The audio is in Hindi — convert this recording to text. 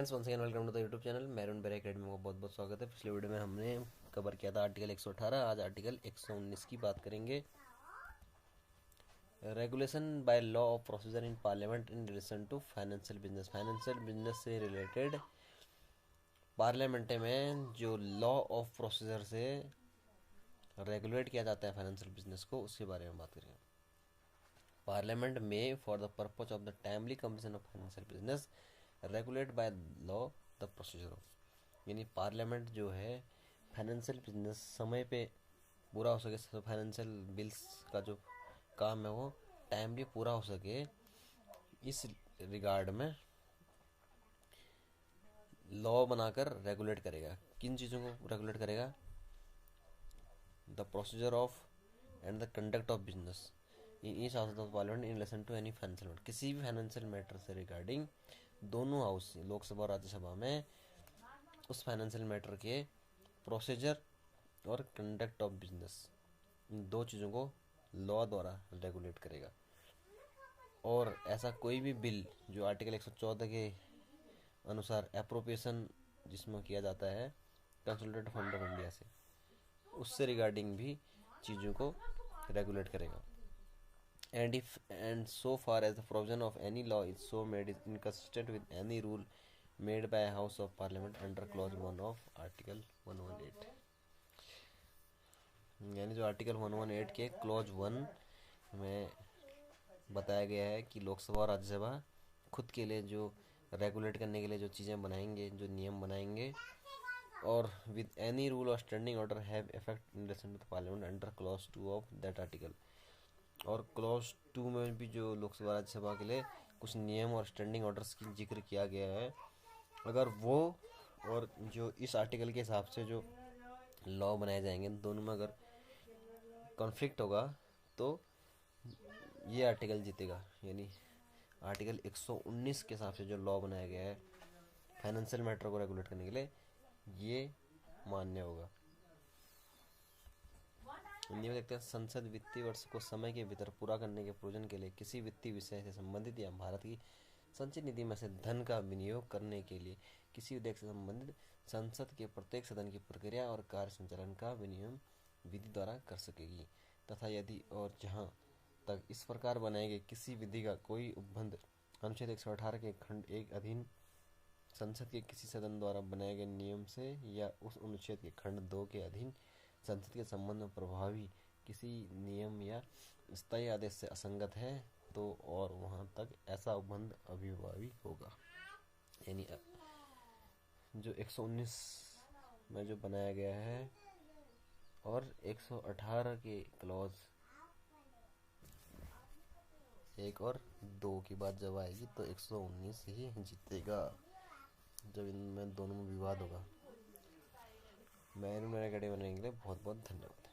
Friends once again welcome to the YouTube channel maroon बेर एकेडमी में बहुत बहुत स्वागत है। पिछले वीडियो में हमने कवर किया था आर्टिकल 118। आज आर्टिकल 119 की बात करेंगे। Regulation by law of procedure in parliament in relation to financial business. Financial business से रिलेटेड पार्लियामेंट में जो लॉ ऑफ प्रोसीजर से रेगुलेट किया जाता है फाइनेंशियल बिजनेस को, उसके बारे में बात करेंगे। पार्लियामेंट में for the purpose of the timely completion of financial business regulate by law the procedure of, यानी पार्लियामेंट जो है फाइनेंशियल बिजनेस समय पे पूरा हो सके, फाइनेंशियल बिल्स का जो काम है वो टाइमली पूरा हो सके, इस रिगार्ड में लॉ बनाकर रेगुलेट करेगा। किन चीज़ों को रेगुलेट करेगा? The procedure of and the conduct of business in each house of parliament in relation to any financial matter. किसी भी फाइनेंशियल मैटर से रिगार्डिंग दोनों हाउस, लोकसभा और राज्यसभा में, उस फाइनेंशियल मैटर के प्रोसीजर और कंडक्ट ऑफ बिजनेस, इन दो चीज़ों को लॉ द्वारा रेगुलेट करेगा। और ऐसा कोई भी बिल जो आर्टिकल 114 के अनुसार अप्रोप्रिएशन जिसमें किया जाता है कंसोलिडेटेड फंड ऑफ इंडिया से, उससे रिगार्डिंग भी चीज़ों को रेगुलेट करेगा। And so far as the provision of any law is so made is inconsistent with any rule made by a House of Parliament under clause 1 of Article 118, यानी जो आर्टिकल 118 के क्लॉज 1 में बताया गया है कि लोकसभा और राज्यसभा खुद के लिए जो रेगुलेट करने के लिए जो चीज़ें बनाएंगे, जो नियम बनाएंगे, और with any rule or standing order have effect in relation to parliament under clause 2 of that article. और क्लॉज 2 में भी जो लोकसभा राज्यसभा के लिए कुछ नियम और स्टैंडिंग ऑर्डर्स की जिक्र किया गया है, अगर वो और जो इस आर्टिकल के हिसाब से जो लॉ बनाए जाएंगे, दोनों में अगर कॉन्फ्लिक्ट होगा तो ये आर्टिकल जीतेगा। यानी आर्टिकल 119 के हिसाब से जो लॉ बनाया गया है फाइनेंशियल मैटर को रेगुलेट करने के लिए, ये मान्य होगा। नियम देखते हैं। संसद वित्तीय वर्ष को समय के भीतर पूरा करने के प्रयोजन के लिए किसी वित्तीय विषय से संबंधित या भारत की संचित निधि में से धन का विनियोग करने के लिए किसी उद्देश्य से संबंधित संसद के प्रत्येक सदन की प्रक्रिया और कार्य संचालन का विनियम विधि द्वारा कर सकेगी, तथा यदि और जहां तक इस प्रकार बनाए गए किसी विधि का कोई उपबंध अनुच्छेद 118 के खंड 1 अधीन संसद के किसी सदन द्वारा बनाए गए नियम से या उस अनुच्छेद के खंड 2 के अधीन संसद के संबंध में प्रभावी किसी नियम या स्थायी आदेश से असंगत है तो और वहां तक ऐसा उपबंध अभिभावी होगा। यानी जो 119 में जो बनाया गया है और 118 के क्लॉज 1 और 2 की बात जब आएगी तो 119 ही जीतेगा जब इनमें दोनों में विवाद होगा। मैं मेरा गाड़ी बनाने के लिए बहुत बहुत धन्यवाद।